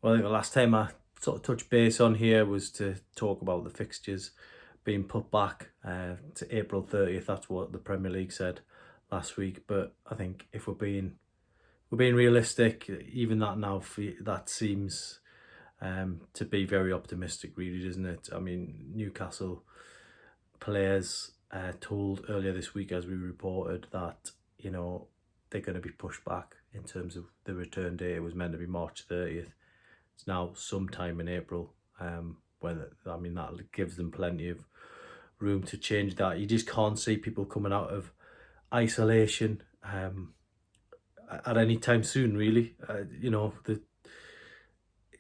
Well, I think the last time I sort of touched base on here was to talk about the fixtures being put back to April 30th. That's what the Premier League said last week. But I think if we're being realistic, even that now that seems to be very optimistic, really, doesn't it? I mean, Newcastle players told earlier this week, as we reported, that they're going to be pushed back in terms of the return date. It was meant to be March 30th. It's now sometime in April. That gives them plenty of room to change that. You just can't see people coming out of isolation at any time soon, really.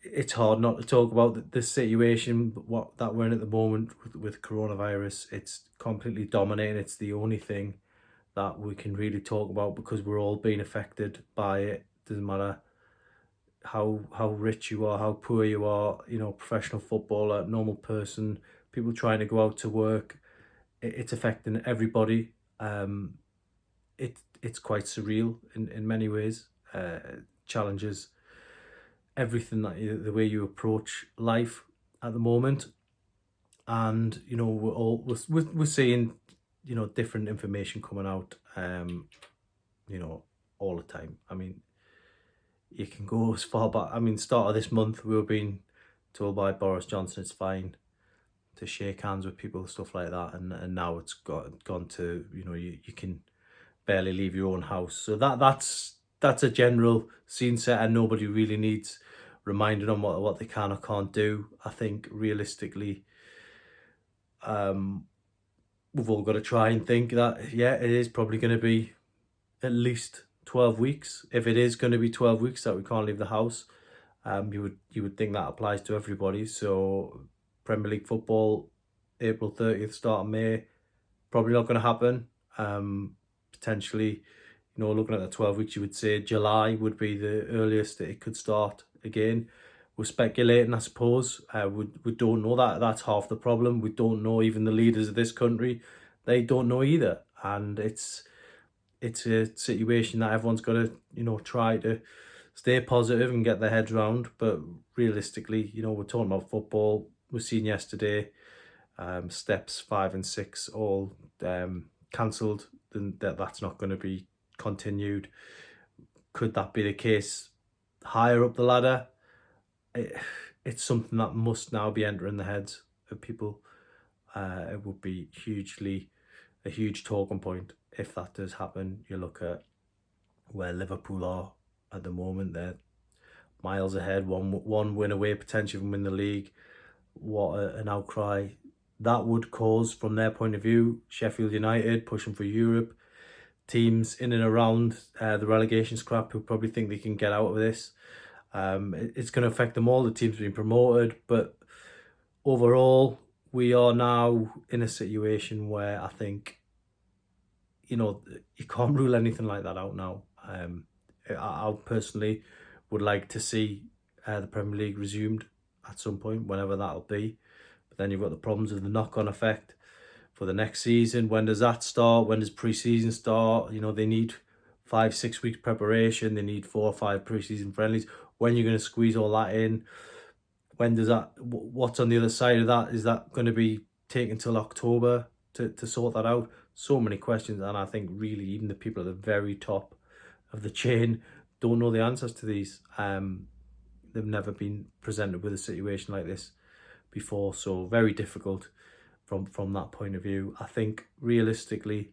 It's hard not to talk about the situation that we're in at the moment with coronavirus. It's completely dominating. It's the only thing that we can really talk about because we're all being affected by it. Doesn't matter how rich you are, how poor you are, professional footballer, normal person, people trying to go out to work. It's affecting everybody. It's quite surreal in many ways. Challenges everything the way you approach life at the moment, and we're seeing different information coming out all the time. I mean, you can go as far back. I mean, start of this month, we were being told by Boris Johnson it's fine to shake hands with people, stuff like that, and now it's gone to you can barely leave your own house. So that's a general scene set, and nobody really needs reminded on what they can or can't do. I think realistically, we've all got to try and think that it is probably going to be at least 12 weeks. If it is going to be 12 weeks that we can't leave the house, you would think that applies to everybody. So Premier League football, April 30th, start of May, probably not going to happen. Potentially, looking at the 12 weeks, you would say July would be the earliest that it could start again. We're speculating, I suppose. We don't know that. That's half the problem. We don't know. Even the leaders of this country, they don't know either. And it's a situation that everyone's got to, try to stay positive and get their heads around. But realistically, we're talking about football. We've seen yesterday, steps 5 and 6 all cancelled. Then that's not going to be continued. Could that be the case higher up the ladder? It's something that must now be entering the heads of people. It would be a huge talking point if that does happen. You look at where Liverpool are at the moment; they're miles ahead, one win away potentially from win the league. What an outcry that would cause from their point of view. Sheffield United pushing for Europe, teams in and around the relegation scrap who probably think they can get out of this. It's going to affect them all. The teams being promoted, but overall, we are now in a situation where I think you can't rule anything like that out now. I personally would like to see the Premier League resumed at some point, whenever that'll be. But then you've got the problems of the knock-on effect for the next season. When does that start? When does pre-season start? They need 5-6 weeks preparation. They need 4 or 5 pre-season friendlies. When you're going to squeeze all that in? When does that? What's on the other side of that? Is that going to be taken till October to sort that out? So many questions, and I think really even the people at the very top of the chain don't know the answers to these. They've never been presented with a situation like this before, so very difficult from that point of view. I think realistically,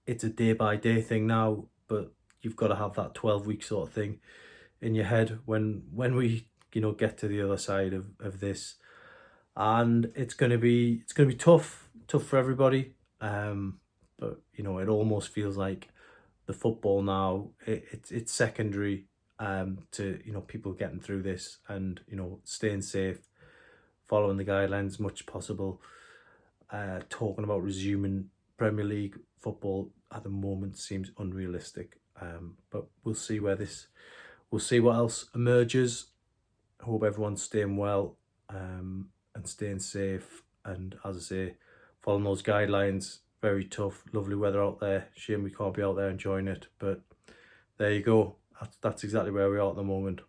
it's a day by day thing now, but you've got to have that 12-week sort of thing in your head when we get to the other side of this, and it's gonna be tough for everybody. But it almost feels like the football now, it's secondary to people getting through this and staying safe, following the guidelines as much as possible. Talking about resuming Premier League football at the moment seems unrealistic. But we'll see we'll see what else emerges. I hope everyone's staying well and staying safe. And as I say, following those guidelines. Very tough, lovely weather out there. Shame we can't be out there enjoying it. But there you go. That's exactly where we are at the moment.